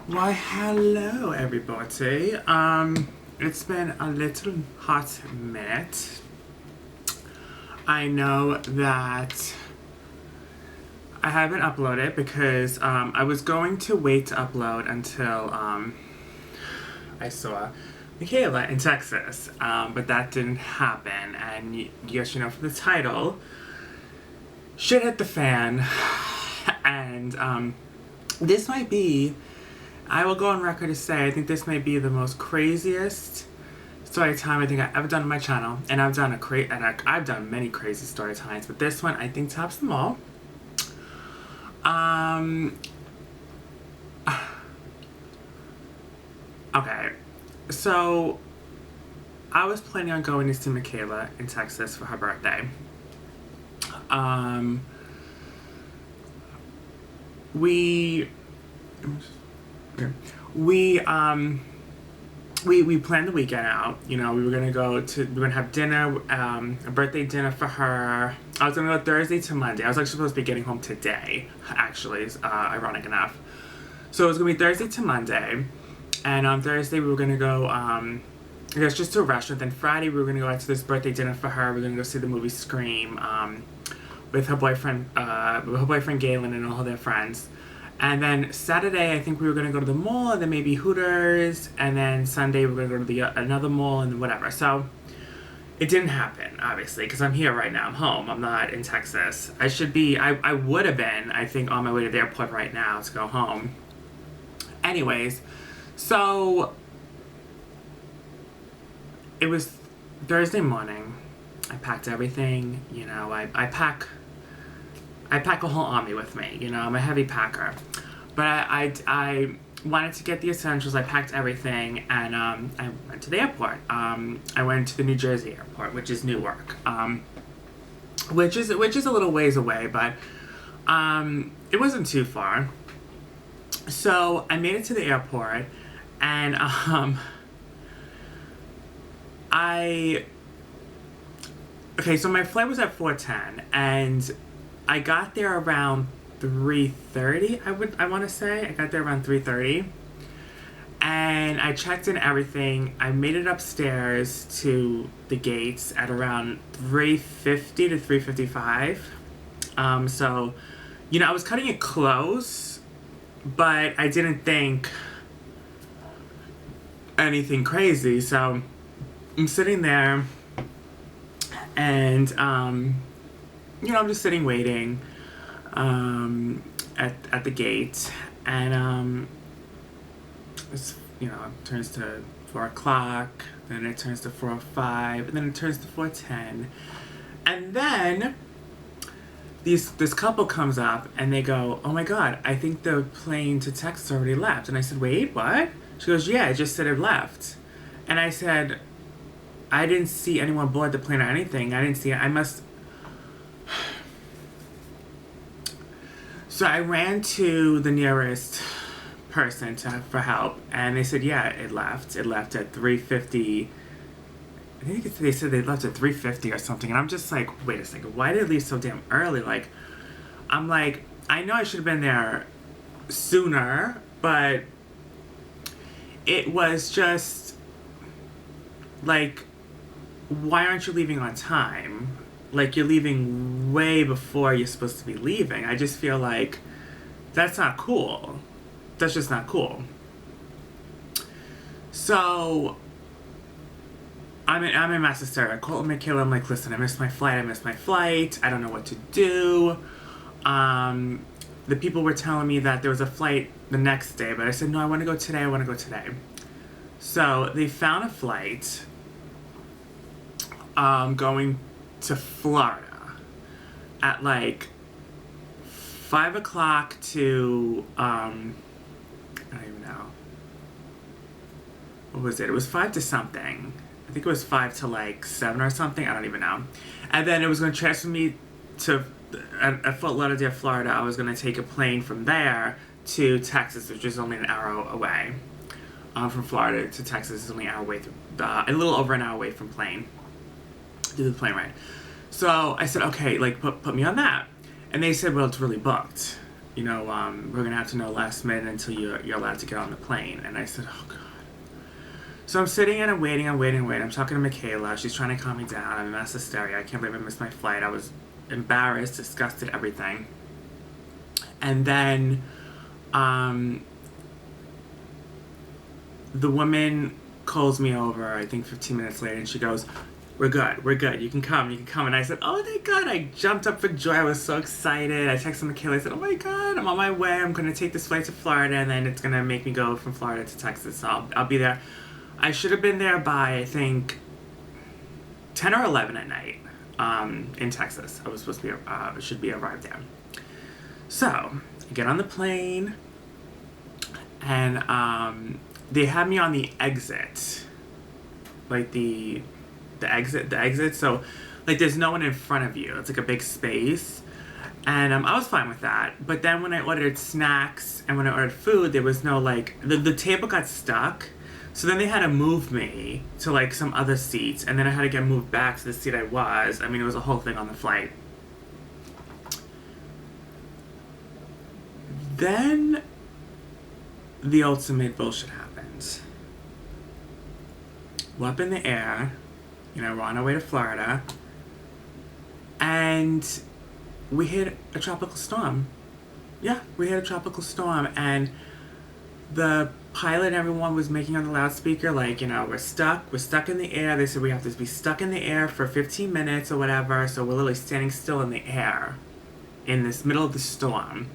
Why, hello everybody. It's been a little hot minute. I know that I haven't uploaded because I was going to wait to upload until I saw Michaela in Texas, but that didn't happen. And yes, you know from the title, shit hit the fan, and this might be. I will go on record to say I think this may be the most craziest story time I think I've ever done on my channel, and I've done I've done many crazy story times, but this one I think tops them all. Okay, so I was planning on going to see Michaela in Texas for her birthday. We planned the weekend out. You know, we were gonna have dinner, a birthday dinner for her. I was gonna go Thursday to Monday. I was actually supposed to be getting home today, actually, ironic enough. So it was gonna be Thursday to Monday, and on Thursday we were gonna go, I guess just to a restaurant. Then Friday we were gonna go out to this birthday dinner for her. We were gonna go see the movie Scream, with her boyfriend Galen and all their friends. And then Saturday, I think we were going to go to the mall, and then maybe Hooters, and then Sunday we were going to go to another mall, and whatever. So, it didn't happen, obviously, because I'm here right now. I'm home. I'm not in Texas. I would have been, I think, on my way to the airport right now to go home. Anyways, so, it was Thursday morning. I packed everything, you know, I pack a whole army with me, you know, I'm a heavy packer. But I wanted to get the essentials. I packed everything, and I went to the airport. I went to the New Jersey airport, which is Newark, which is a little ways away, but it wasn't too far. So I made it to the airport, and okay, so my flight was at 4:10, and I got there around 3:30, I want to say. I got there around 3:30. And I checked in everything. I made it upstairs to the gates at around 3:50 to 3:55. So, you know, I was cutting it close, but I didn't think anything crazy. So, I'm sitting there, and, you know, I'm just sitting waiting at the gate, and it's, you know, it turns to 4 o'clock, then it turns to 4:05, and then it turns to 4:10, and then this couple comes up and they go, "Oh my God, I think the plane to Texas already left." And I said, "Wait, what?" She goes, "Yeah, it just said it left." And I said, "I didn't see anyone board the plane or anything. I didn't see it. I must..." So I ran to the nearest person for help, and they said, "Yeah, it left. It left at 3:50. I think they said they left at 3:50 or something." And I'm just like, wait a second, why did it leave so damn early? Like, I'm like, I know I should have been there sooner, but it was just like, why aren't you leaving on time? Like, you're leaving way before you're supposed to be leaving. I just feel like that's not cool. That's just not cool. So I'm in mass hysteria. I called Michaela. I'm like, "Listen, I missed my flight. I don't know what to do." The people were telling me that there was a flight the next day, but I said, "No, I want to go today. So they found a flight going to Florida at like 5 o'clock to I don't even know. What was it? It was 5 to something. I think it was 5 to like 7 or something. I don't even know. And then it was going to transfer me to at Fort Lauderdale, Florida. I was going to take a plane from there to Texas, which is only an hour away. From Florida to Texas is only an hour away, a little over an hour away from do the plane ride. So I said, "Okay, like put me on that." And they said, "Well, it's really booked. we're going to have to know last minute until you're allowed to get on the plane. And I said, oh, God. So I'm sitting and I'm waiting. I'm talking to Michaela. She's trying to calm me down. I'm in mass hysteria. I can't believe I missed my flight. I was embarrassed, disgusted, everything. And then the woman calls me over, I think 15 minutes later, and she goes, we're good, you can come. And I said, oh, thank God. I jumped up for joy. I was so excited. I texted Michaela. I said, oh my God, I'm on my way. I'm going to take this flight to Florida, and then it's going to make me go from Florida to Texas. So I'll be there. I should have been there by, I think, 10 or 11 at night in Texas. I was supposed to be, should be arrived there. So I get on the plane, and they had me on the exit, like the exit. So, like, there's no one in front of you. It's like a big space. And I was fine with that. But then when I ordered snacks and when I ordered food, there was no, like, the table got stuck. So then they had to move me to, like, some other seats. And then I had to get moved back to the seat I was. I mean, it was a whole thing on the flight. Then the ultimate bullshit happens. We're up in the air. We're on our way to Florida. And we hit a tropical storm. Yeah, we hit a tropical storm. And the pilot and everyone was making on the loudspeaker, like, we're stuck in the air. They said we have to be stuck in the air for 15 minutes or whatever. So we're literally standing still in the air in this middle of the storm.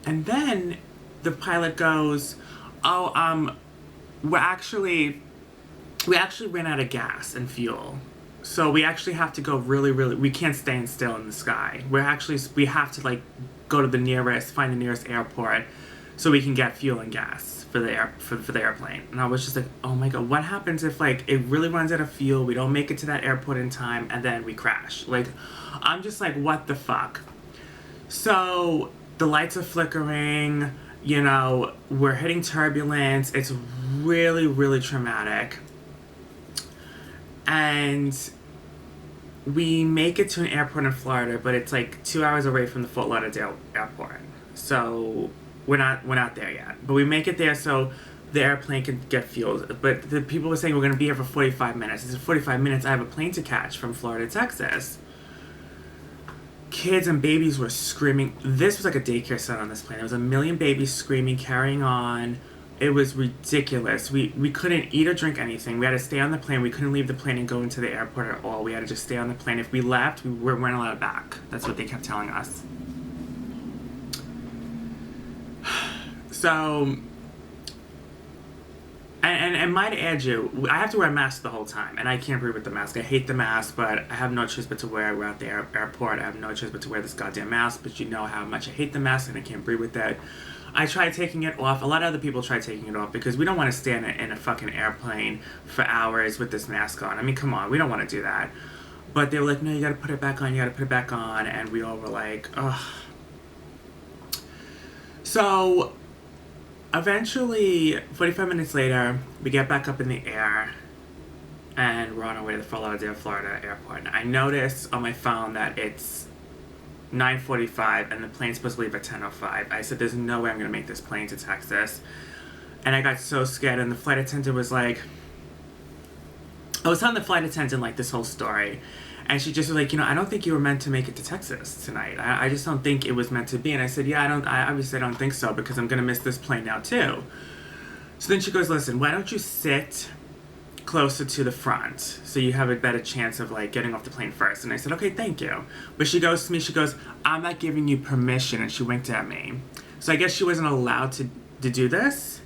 And then the pilot goes, oh, we actually ran out of gas and fuel. So we actually have to go we can't stand still in the sky. We have to, like, go to find the nearest airport so we can get fuel and gas for the airplane. And I was just like, oh my God, what happens if, like, it really runs out of fuel, we don't make it to that airport in time, and then we crash? Like, I'm just like, what the fuck? So the lights are flickering, we're hitting turbulence. It's really, really traumatic. And we make it to an airport in Florida, but it's like 2 hours away from the Fort Lauderdale airport. So we're not there yet. But we make it there so the airplane can get fuel. But the people were saying we're going to be here for 45 minutes. I said, 45 minutes? I have a plane to catch from Florida to Texas. Kids and babies were screaming. This was like a daycare center on this plane. There was a million babies screaming, carrying on. It was ridiculous. We couldn't eat or drink anything. We had to stay on the plane. We couldn't leave the plane and go into the airport at all. We had to just stay on the plane. If we left, we weren't allowed back. That's what they kept telling us. So, and might add you, I have to wear a mask the whole time, and I can't breathe with the mask. I hate the mask, but I have no choice but to wear it. We're at the airport. I have no choice but to wear this goddamn mask, but you know how much I hate the mask, and I can't breathe with it. I tried taking it off. A lot of other people tried taking it off because we don't want to stand in a fucking airplane for hours with this mask on. I mean, come on, we don't want to do that. But they were like, no, you got to put it back on, and we all were like, ugh. So eventually, 45 minutes later, we get back up in the air, and we're on our way to the Fort Lauderdale, Florida airport. And I noticed on my phone that it's 9:45 and the plane's supposed to leave at 10:05. I said, there's no way I'm going to make this plane to Texas. And I got so scared, and the flight attendant was like, I was telling the flight attendant, like, this whole story, and she just was like, I don't think you were meant to make it to Texas tonight. I just don't think it was meant to be. And I said, I obviously don't think so, because I'm going to miss this plane now too. So then she goes, listen, why don't you sit closer to the front so you have a better chance of, like, getting off the plane first. And I said, okay, thank you. But she goes to me, she goes, I'm not giving you permission. And she winked at me. So I guess she wasn't allowed to do this.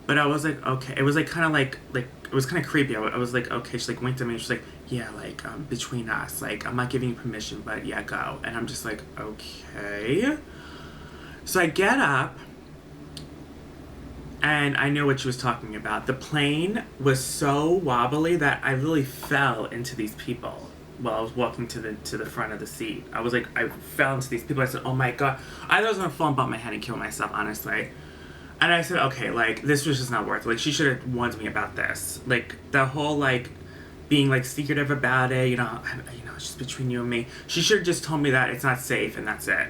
But I was like, okay. It was like kind of like it was kind of creepy. I was like, okay. She, like, winked at me and she's like, yeah, like, between us, like, I'm not giving you permission, but yeah, go. And I'm just like, okay. So I get up, and I knew what she was talking about. The plane was so wobbly that I literally fell into these people while I was walking to the front of the seat. I fell into these people. I said, oh my God. I thought I was going to fall and bump my head and kill myself, honestly. And I said, okay, like, this was just not worth it. Like, she should have warned me about this. Like, the whole, like, being, like, secretive about it, it's just between you and me. She should have just told me that it's not safe, and that's it.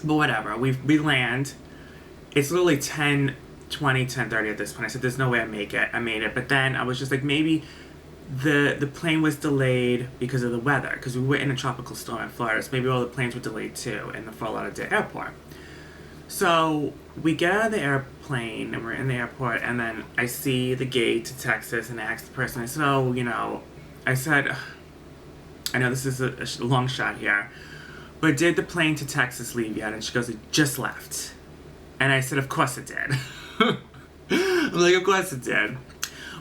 But whatever. We land. It's literally 10:20, 10:30 at this point. I said, there's no way I make it. I made it. But then I was just like, maybe the plane was delayed because of the weather. Because we were in a tropical storm in Florida. So maybe all the planes were delayed too in the Fort Lauderdale airport. So we get out of the airplane and we're in the airport. And then I see the gate to Texas and I asked the person, I said, oh, I said, I know this is a long shot here, but did the plane to Texas leave yet? And she goes, it just left. And I said, of course it did. I'm like, of course it did.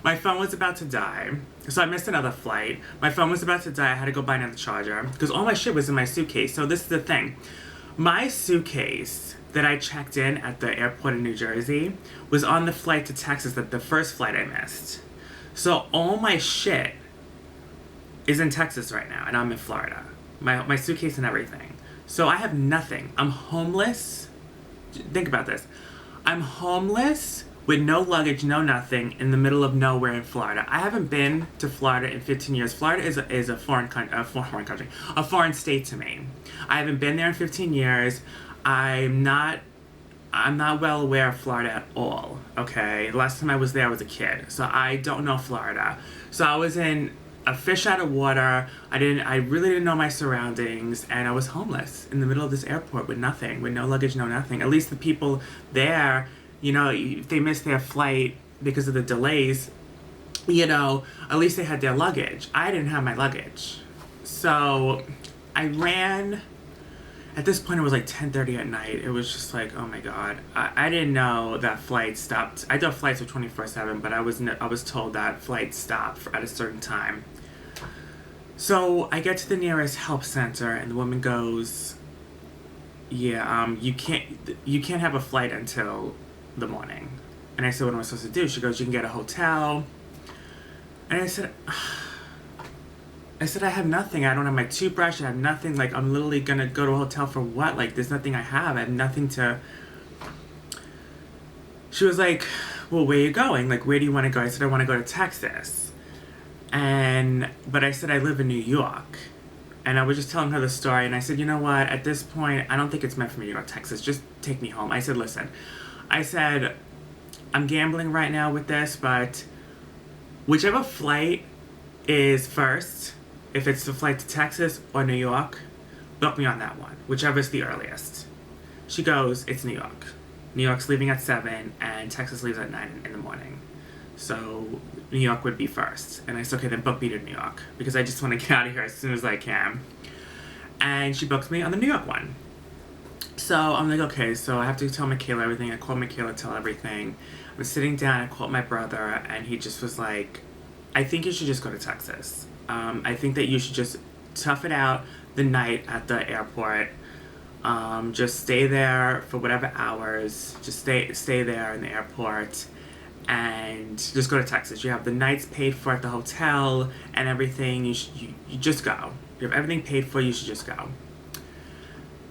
My phone was about to die, so I missed another flight. My phone was about to die. I had to go buy another charger because all my shit was in my suitcase. So this is the thing. My suitcase that I checked in at the airport in New Jersey was on the flight to Texas, the first flight I missed. So all my shit is in Texas right now, and I'm in Florida. My suitcase and everything. So I have nothing. I'm homeless. Think about this. I'm homeless with no luggage, no nothing, in the middle of nowhere in Florida. I haven't been to Florida in 15 years. Florida is a foreign country, a foreign state to me. I haven't been there in 15 years. I'm not well aware of Florida at all. Okay, last time I was there, I was a kid, so I don't know Florida. So I was in a fish out of water. I really didn't know my surroundings, and I was homeless in the middle of this airport with nothing, with no luggage, no nothing. At least the people there, if they missed their flight because of the delays, at least they had their luggage. I didn't have my luggage. So I ran. At this point, it was like 10:30 at night. It was just like, oh my God. I didn't know that flight stopped. I thought flights were 24/7, but I was told that flights stop at a certain time. So I get to the nearest help center, and the woman goes, yeah, you can't have a flight until the morning. And I said, what am I supposed to do? She goes, you can get a hotel. And I said, I have nothing. I don't have my toothbrush. I have nothing. Like, I'm literally going to go to a hotel for what? Like, there's nothing I have. I have nothing to... She was like, well, where are you going? Like, where do you want to go? I said, I want to go to Texas. But I said, I live in New York. And I was just telling her the story. And I said, you know what? At this point, I don't think it's meant for me to go to Texas. Just take me home. I said, listen. I said, I'm gambling right now with this, but whichever flight is first... If it's the flight to Texas or New York, book me on that one, whichever's the earliest. She goes, it's New York. New York's leaving at 7, and Texas leaves at 9 in the morning. So New York would be first. And I said, okay, then book me to New York, because I just want to get out of here as soon as I can. And she booked me on the New York one. So I'm like, okay, so I have to tell Michaela everything. I called Michaela, tell everything. I was sitting down, I called my brother, and he just was like, I think you should just go to Texas. I think that you should just tough it out the night at the airport. Just stay there for whatever hours. Just stay there in the airport, and just go to Texas. You have the nights paid for at the hotel and everything. You just go. You have everything paid for. You should just go.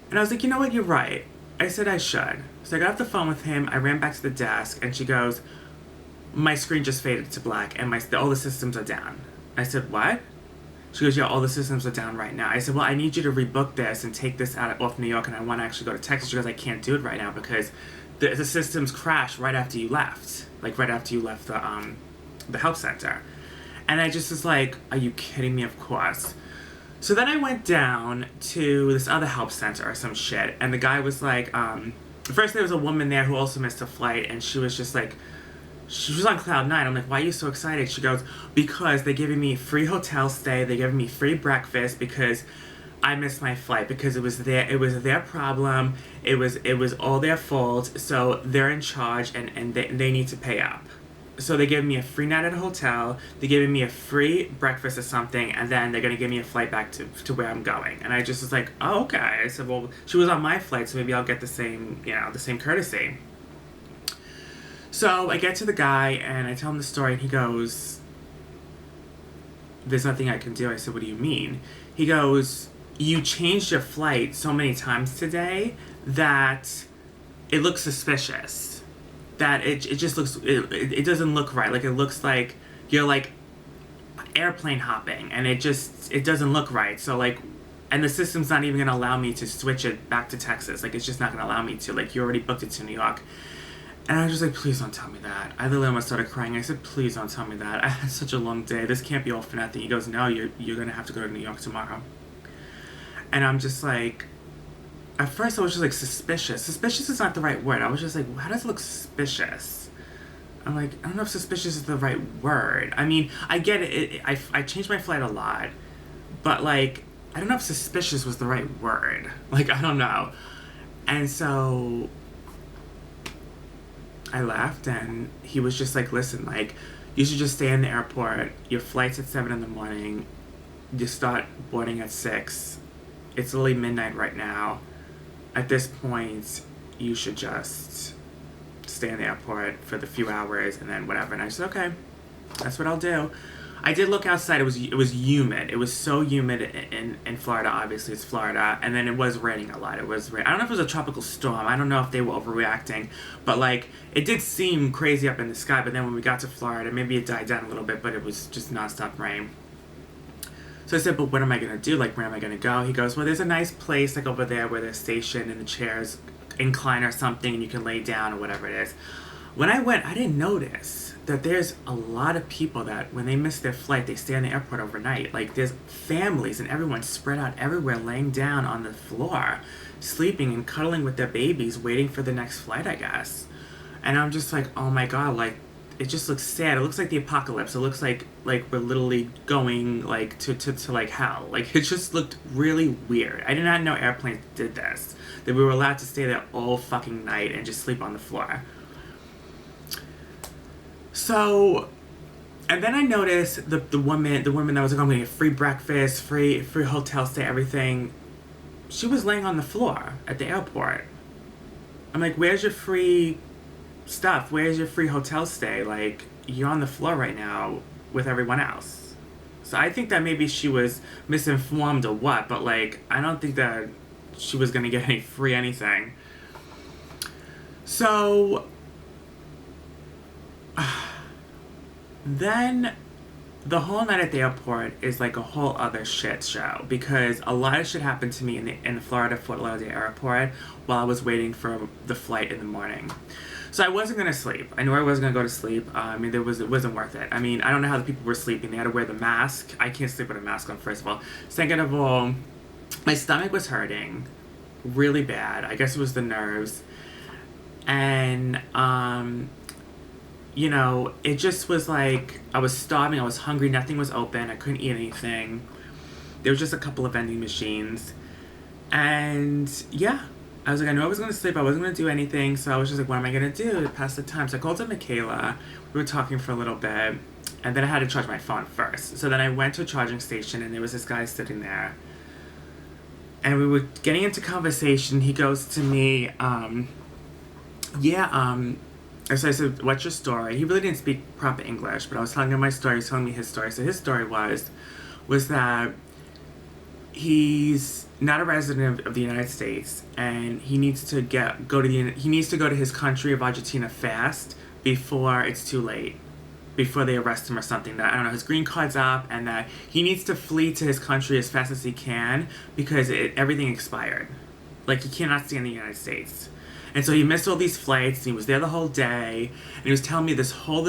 And I was like, you know what? You're right. I said I should. So I got off the phone with him. I ran back to the desk, and she goes, my screen just faded to black, and all the systems are down. I said, what? She goes, yeah, all the systems are down right now. I said, well, I need you to rebook this and take this off New York, and I want to actually go to Texas. She goes, I can't do it right now because the systems crashed right after you left. Like, right after you left the help center. And I just was like, are you kidding me? Of course. So then I went down to this other help center or some shit, and the guy was like, first there was a woman there who also missed a flight, and she was just like, she was on cloud 9. I'm like, why are you so excited? She goes, because they're giving me free hotel stay. They're giving me free breakfast because I missed my flight, because it was their problem. It was all their fault. So they're in charge, and they need to pay up. So they gave me a free night at a hotel. They're giving me a free breakfast or something, and then they're gonna give me a flight back to where I'm going. And I just was like, oh, okay. I said, well, she was on my flight, so maybe I'll get the same courtesy. So I get to the guy, and I tell him the story, and he goes, there's nothing I can do. I said, what do you mean? He goes, you changed your flight so many times today that it looks suspicious. That it just looks, it doesn't look right. Like, it looks like you're, like, airplane hopping, and it doesn't look right. So, like, And the system's not even going to allow me to switch it back to Texas. Like, it's just not going to allow me to. Like, you already booked it to New York. And I was just like, please don't tell me that. I literally almost started crying. I said, please don't tell me that. I had such a long day. This can't be all for nothing. He goes, no, you're going to have to go to New York tomorrow. And I'm just like, at first I was just like suspicious. Suspicious is not the right word. I was just like, how does it look suspicious? I'm like, I don't know if suspicious is the right word. I mean, I get it. I changed my flight a lot. But, like, I don't know if suspicious was the right word. Like, I don't know. And so I left, and he was just like, listen, like, you should just stay in the airport. Your flight's at 7 in the morning. You start boarding at 6. It's literally midnight right now. At this point, you should just stay in the airport for the few hours and then whatever. And I said, okay, that's what I'll do. I did look outside. It was humid. It was so humid in Florida. Obviously, it's Florida. And then it was raining a lot. I don't know if it was a tropical storm. I don't know if they were overreacting. But, like, it did seem crazy up in the sky. But then when we got to Florida, maybe it died down a little bit. But it was just nonstop rain. So I said, but what am I going to do? Like, where am I going to go? He goes, well, there's a nice place, like, over there where they're stationed and the chairs incline or something. And you can lay down or whatever it is. When I went, I didn't notice that there's a lot of people that when they miss their flight, they stay in the airport overnight. Like, there's families and everyone spread out everywhere, laying down on the floor, sleeping and cuddling with their babies, waiting for the next flight, I guess. And I'm just like, oh my God, like, it just looks sad. It looks like the apocalypse. It looks like we're literally going, like, to like, hell. Like, it just looked really weird. I did not know airplanes did this, that we were allowed to stay there all fucking night and just sleep on the floor. So, and then I noticed the woman that was like, I'm gonna get free breakfast, free hotel stay, everything. She was laying on the floor at the airport. I'm like, where's your free stuff? Where's your free hotel stay? Like, you're on the floor right now with everyone else. So I think that maybe she was misinformed or what, but, like, I don't think that she was gonna get any free anything. So then the whole night at the airport is like a whole other shit show, because a lot of shit happened to me in the Florida Fort Lauderdale airport while I was waiting for the flight in the morning. So I wasn't going to sleep. I knew I wasn't going to go to sleep. I mean, it wasn't worth it. I mean, I don't know how the people were sleeping. They had to wear the mask. I can't sleep with a mask on, first of all. Second of all, my stomach was hurting really bad. I guess it was the nerves. And, you know, it just was like, I was starving, I was hungry, nothing was open, I couldn't eat anything. There was just a couple of vending machines. And, yeah, I was like, I knew I was going to sleep, I wasn't going to do anything, so I was just like, what am I going to do to pass the time? So I called up Michaela, we were talking for a little bit, and then I had to charge my phone first. So then I went to a charging station, and there was this guy sitting there. And we were getting into conversation, he goes to me, so I said, what's your story? He really didn't speak proper English, but I was telling him my story, he was telling me his story. So his story was that he's not a resident of the United States, and he needs to go to his country of Argentina fast before it's too late, before they arrest him or something. That, I don't know, his green card's up, and that he needs to flee to his country as fast as he can because everything expired. Like, he cannot stay in the United States. And so he missed all these flights, and he was there the whole day, and he was telling me this whole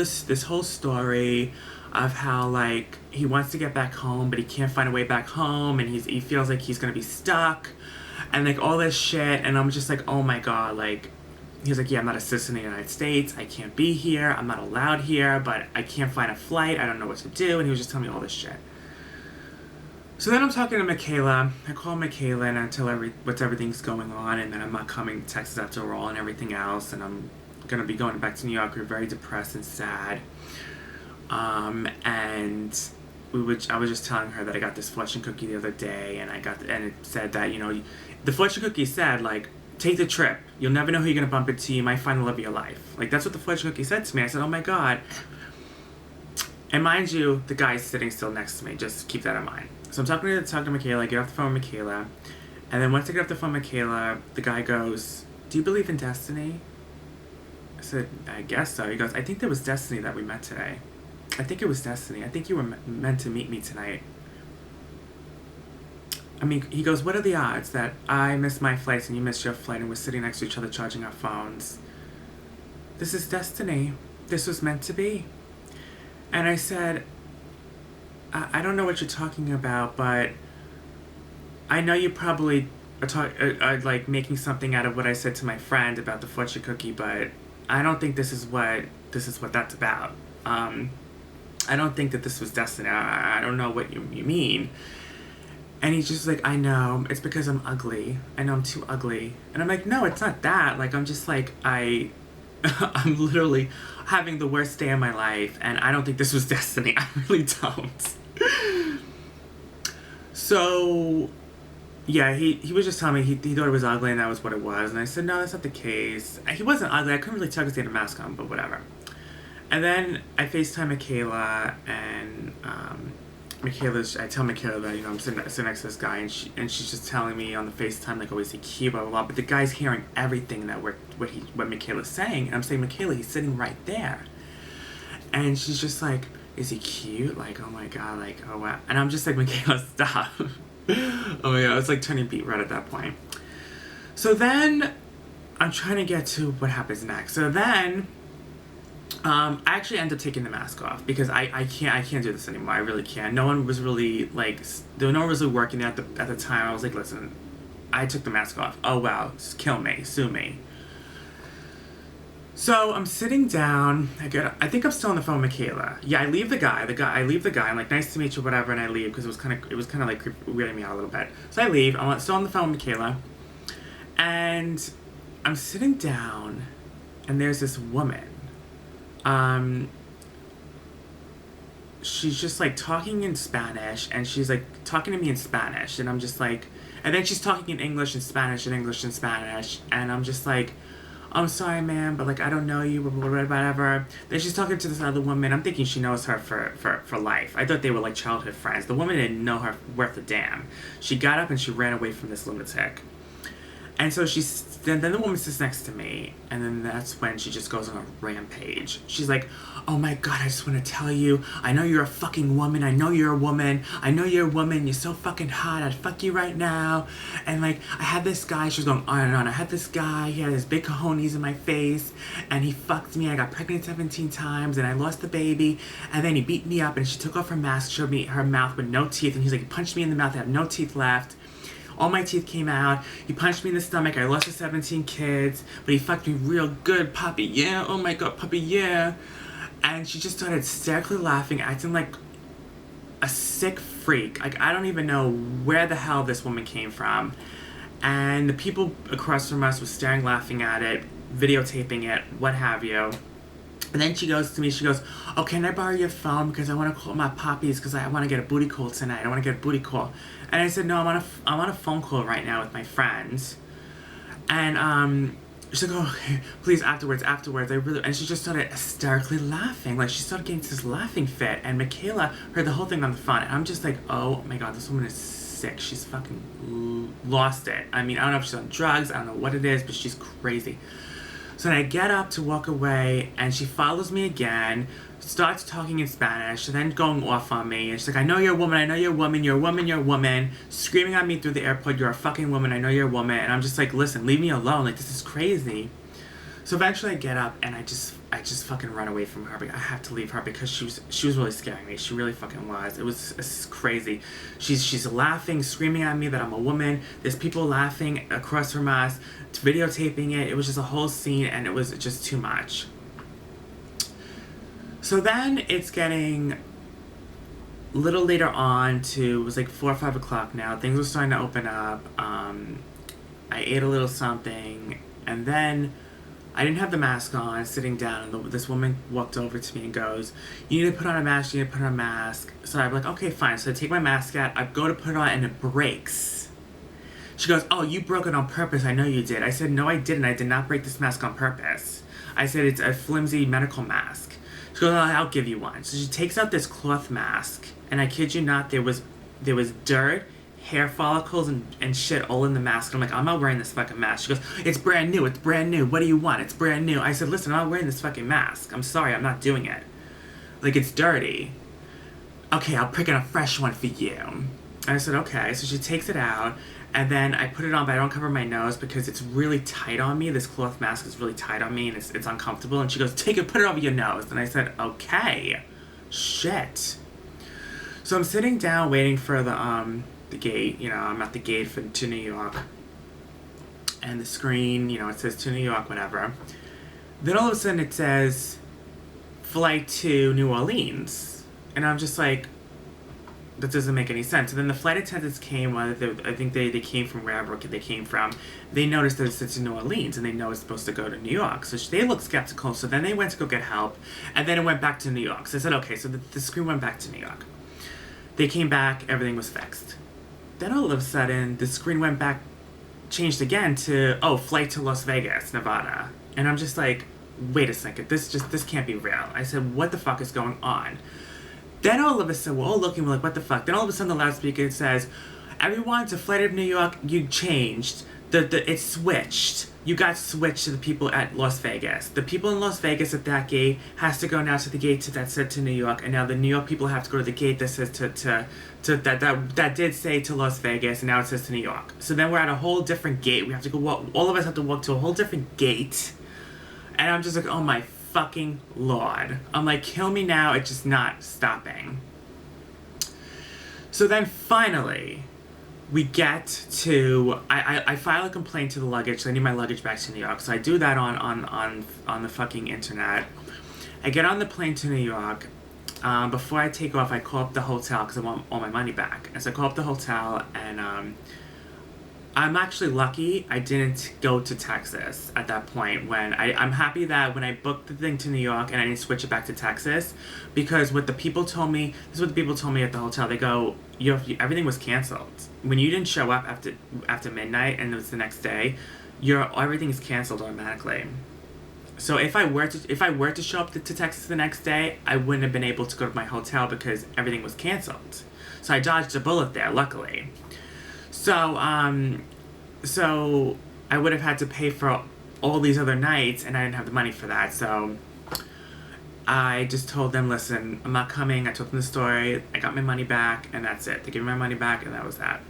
story of how, like, he wants to get back home, but he can't find a way back home, and he feels like he's gonna be stuck, and, like, all this shit, and I'm just like, oh my God, like, he's like, yeah, I'm not a citizen of the United States, I can't be here, I'm not allowed here, but I can't find a flight, I don't know what to do, and he was just telling me all this shit. So then I'm talking to Michaela. I call Michaela and I tell her what everything's going on, and then I'm not coming to Texas after all and everything else, and I'm going to be going back to New York. We're very depressed and sad. And I was just telling her that I got this fortune cookie the other day, and and it said that, you know, the fortune cookie said, like, take the trip. You'll never know who you're going to bump into. You might find the love of your life. Like, that's what the fortune cookie said to me. I said, oh my God. And mind you, the guy's sitting still next to me. Just keep that in mind. So I'm talking to Michaela, I get off the phone with Michaela, and then once I get off the phone with Michaela, the guy goes, do you believe in destiny? I said, I guess so. He goes, I think there was destiny that we met today. I think it was destiny. I think you were meant to meet me tonight. I mean, he goes, what are the odds that I missed my flights and you missed your flight and we're sitting next to each other charging our phones? This is destiny. This was meant to be. And I said, I don't know what you're talking about, but I know you probably are like making something out of what I said to my friend about the fortune cookie, but I don't think this is what that's about. I don't think that this was destiny. I don't know what you mean. And he's just like, I know, it's because I'm ugly. I know I'm too ugly. And I'm like, no, it's not that. Like, I'm just like, I'm literally having the worst day of my life, and I don't think this was destiny. I really don't. So, yeah, he was just telling me he thought it was ugly and that was what it was. And I said, no, that's not the case. He wasn't ugly. I couldn't really tell because he had a mask on, but whatever. And then I FaceTime Michaela, and I tell Michaela that, I'm sitting next to this guy, and she's just telling me on the FaceTime, like, oh, is he cute, blah, blah, blah. But the guy's hearing everything that what Michaela's saying. And I'm saying, Michaela, he's sitting right there. And she's just like, is he cute? Like, oh my God, like, oh wow. And I'm just like, Michaela, stop. Oh my God, I was like turning beet red at that point. So then I'm trying to get to what happens next. So then I actually end up taking the mask off because I can't do this anymore. I really can't. No one was really like, no one was really working at the time. I was like, listen, I took the mask off. Oh wow, just kill me, sue me. So I'm sitting down. I think I'm still on the phone with Michaela. Yeah, I leave the guy. I leave the guy. I'm like, nice to meet you, whatever, and I leave because it was kind of like weirding me out a little bit. So I leave. I'm still on the phone with Michaela, and I'm sitting down, and there's this woman. She's just like talking in Spanish, and she's like talking to me in Spanish, and I'm just like, and then she's talking in English and Spanish and English and Spanish, and I'm just like, I'm sorry, ma'am, but like I don't know you, whatever. Then she's talking to this other woman. I'm thinking she knows her for life. I thought they were like childhood friends. The woman didn't know her worth a damn. She got up and she ran away from this lunatic. And so then the woman sits next to me, and then that's when she just goes on a rampage. She's like, oh my God, I just want to tell you, I know you're a fucking woman, I know you're a woman, you're so fucking hot, I'd fuck you right now. And like, I had this guy, she was going on and on, I had this guy, he had his big cojones in my face, and he fucked me, I got pregnant 17 times, and I lost the baby, and then he beat me up, and she took off her mask, showed me her mouth with no teeth, and he's like, he punched me in the mouth, I have no teeth left. All my teeth came out. He punched me in the stomach. I lost the 17 kids. But he fucked me real good, puppy. Yeah, oh my God, puppy, yeah. And she just started hysterically laughing, acting like a sick freak. Like, I don't even know where the hell this woman came from. And the people across from us were staring, laughing at it, videotaping it, what have you. And then she goes to me, oh, can I borrow your phone? Because I want to call my poppies because I want to get a booty call tonight. I want to get a booty call. And I said, no, I'm on a phone call right now with my friends. And she's like, oh, okay, please, afterwards, and she just started hysterically laughing. Like, she started getting this laughing fit. And Michaela heard the whole thing on the phone. And I'm just like, oh my God, this woman is sick. She's fucking lost it. I mean, I don't know if she's on drugs. I don't know what it is, but she's crazy. So then I get up to walk away, and she follows me again, starts talking in Spanish, and then going off on me. And she's like, I know you're a woman, you're a woman, screaming at me through the airport, you're a fucking woman, I know you're a woman. And I'm just like, listen, leave me alone, like, this is crazy. So eventually I get up, and I just fucking run away from her. I have to leave her because she was really scaring me. She really fucking was. It was crazy. She's laughing, screaming at me that I'm a woman. There's people laughing across from us, videotaping it. It was just a whole scene, and it was just too much. So then it's getting a little later on to, it was like 4 or 5 o'clock now. Things were starting to open up. I ate a little something, and then I didn't have the mask on, sitting down, and this woman walked over to me and goes, you need to put on a mask, So I'm like, okay, fine. So I take my mask out, I go to put it on, and it breaks. She goes, oh, you broke it on purpose, I know you did. I said, no, I didn't, I did not break this mask on purpose. I said, it's a flimsy medical mask. She goes, oh, I'll give you one. So she takes out this cloth mask, and I kid you not, there was dirt, hair follicles, and shit all in the mask. I'm like, I'm not wearing this fucking mask. She goes, it's brand new, what do you want? It's brand new. I said, listen, I'm not wearing this fucking mask. I'm sorry, I'm not doing it. Like, it's dirty. Okay, I'll pick out a fresh one for you. And I said, okay. So she takes it out, and then I put it on, but I don't cover my nose because it's really tight on me. This cloth mask is really tight on me, and it's uncomfortable. And she goes, take it, put it over your nose. And I said, okay. Shit. So I'm sitting down waiting for the gate. You know, I'm at the gate to New York. And the screen, you know, it says to New York, whatever. Then all of a sudden it says flight to New Orleans. And I'm just like, that doesn't make any sense. So then the flight attendants came, I think they came from wherever they came from. They noticed that it said to New Orleans, and they know it's supposed to go to New York. So they looked skeptical. So then they went to go get help, and then it went back to New York. So I said, okay, so the screen went back to New York. They came back, everything was fixed. Then all of a sudden, the screen went back, changed again to, flight to Las Vegas, Nevada. And I'm just like, wait a second, this can't be real. I said, what the fuck is going on? Then all of a sudden, we're all looking, we're like, what the fuck? Then all of a sudden the loudspeaker says, everyone, to flight of New York, you changed. It switched. You got switched to the people at Las Vegas. The people in Las Vegas at that gate has to go now to the gate that said to New York, and now the New York people have to go to the gate that says that did say to Las Vegas, and now it says to New York. So then we're at a whole different gate. We have to go walk. All of us have to walk to a whole different gate, and I'm just like, oh my fucking Lord. I'm like, kill me now. It's just not stopping. So then finally, we get to, I file a complaint to the luggage, so I need my luggage back to New York. So I do that on the fucking internet. I get on the plane to New York. Before I take off, I call up the hotel because I want all my money back. And so I call up the hotel, and I'm actually lucky I didn't go to Texas at that point. I'm happy that when I booked the thing to New York and I didn't switch it back to Texas, because what the people told me, this is what the people told me at the hotel. They go, everything was canceled. When you didn't show up after midnight and it was the next day, everything is canceled automatically. So if I were to show up to Texas the next day, I wouldn't have been able to go to my hotel because everything was canceled. So I dodged a bullet there, luckily. So I would have had to pay for all these other nights, and I didn't have the money for that. So I just told them, listen, I'm not coming. I told them the story. I got my money back, and that's it. They gave me my money back, and that was that.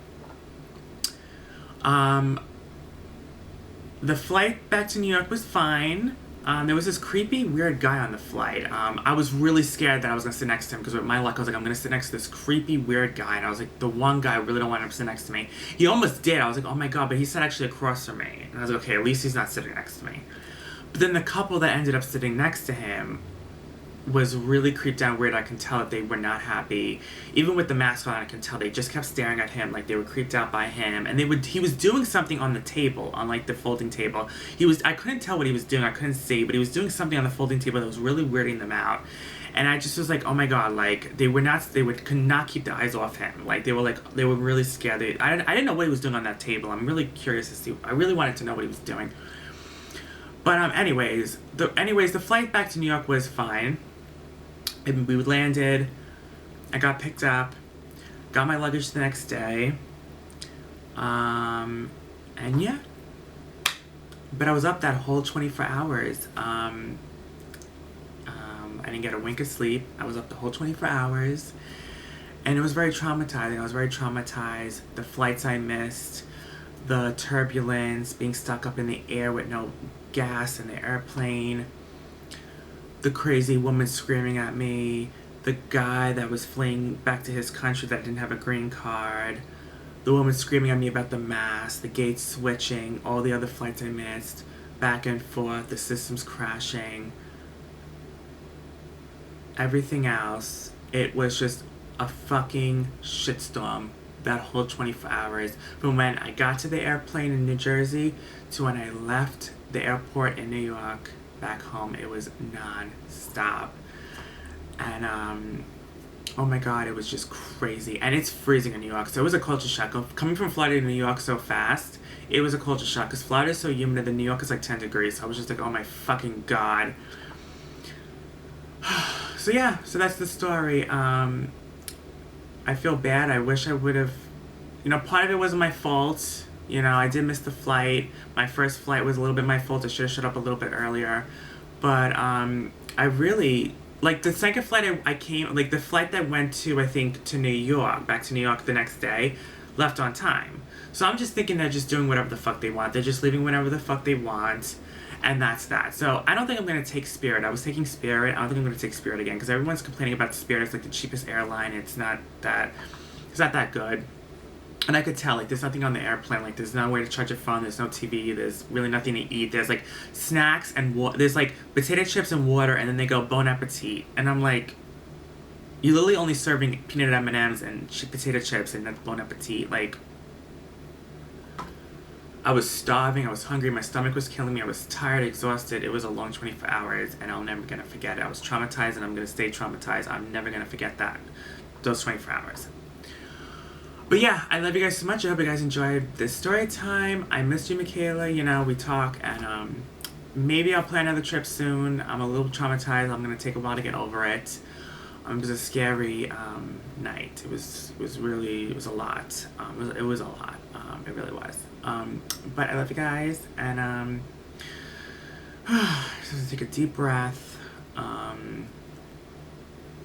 The flight back to New York was fine. There was this creepy, weird guy on the flight. I was really scared that I was going to sit next to him because with my luck, I was like, I'm going to sit next to this creepy, weird guy. And I was like, the one guy I really don't want him to sit next to me. He almost did. I was like, oh my God, but he sat actually across from me. And I was like, okay, at least he's not sitting next to me. But then the couple that ended up sitting next to him was really creeped out weird. I can tell that they were not happy. Even with the mask on, I can tell they just kept staring at him like they were creeped out by him. And he was doing something on the table, on like the folding table. I couldn't tell what he was doing, I couldn't see, but he was doing something on the folding table that was really weirding them out. And I just was like, oh my God, like could not keep their eyes off him. Like they were really scared. I didn't know what he was doing on that table. I'm really curious to see. I really wanted to know what he was doing. But anyways, the flight back to New York was fine. We landed, I got picked up, got my luggage the next day, and yeah. But I was up that whole 24 hours. I didn't get a wink of sleep. I was up the whole 24 hours, and it was very traumatizing. I was very traumatized. The flights I missed, the turbulence, being stuck up in the air with no gas in the airplane, the crazy woman screaming at me, the guy that was fleeing back to his country that didn't have a green card, the woman screaming at me about the mask, the gates switching, all the other flights I missed, back and forth, the systems crashing, everything else. It was just a fucking shitstorm that whole 24 hours. From when I got to the airplane in New Jersey to when I left the airport in New York back home, it was non-stop. And oh my God, it was just crazy. And it's freezing in New York, so it was a culture shock. Coming from Florida to New York so fast, it was a culture shock because Florida is so humid and then New York is like 10 degrees. So I was just like, oh my fucking God. So yeah, so that's the story. I feel bad. I wish I would have, part of it wasn't my fault. I did miss the flight. My first flight was a little bit my fault. I should have shut up a little bit earlier. But I really like the second flight I came, like the flight that went to, I think, to New York, back to New York the next day, left on time. So I'm just thinking they're just doing whatever the fuck they want. They're just leaving whenever the fuck they want. And that's that. So I don't think I'm going to take Spirit. I was taking Spirit. I don't think I'm going to take Spirit again because everyone's complaining about Spirit. It's like the cheapest airline. It's not that good. And I could tell, like, there's nothing on the airplane. Like, there's no way to charge your phone. There's no TV. There's really nothing to eat. There's, like, snacks and there's, like, potato chips and water, and then they go, bon appetit. And I'm like, you're literally only serving peanut M&Ms and potato chips, and that's bon appetit. Like, I was starving. I was hungry. My stomach was killing me. I was tired, exhausted. It was a long 24 hours, and I'm never going to forget it. I was traumatized, and I'm going to stay traumatized. I'm never going to forget that. Those 24 hours. But yeah, I love you guys so much. I hope you guys enjoyed this story time. I missed you, Michaela. You know, we talk, and maybe I'll plan another trip soon. I'm a little traumatized. I'm gonna take a while to get over it. It was a scary night. It was a lot. It was a lot. It really was. But I love you guys, and just take a deep breath.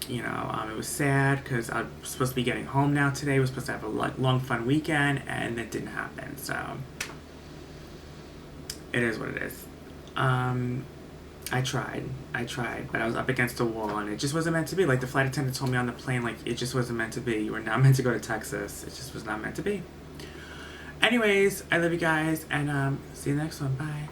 You know, it was sad because I was supposed to be getting home now today. I was supposed to have a long, fun weekend, and it didn't happen. So, it is what it is. I tried, but I was up against a wall, and it just wasn't meant to be. Like, the flight attendant told me on the plane, like, it just wasn't meant to be. You were not meant to go to Texas. It just was not meant to be. Anyways, I love you guys, and see you next one. Bye.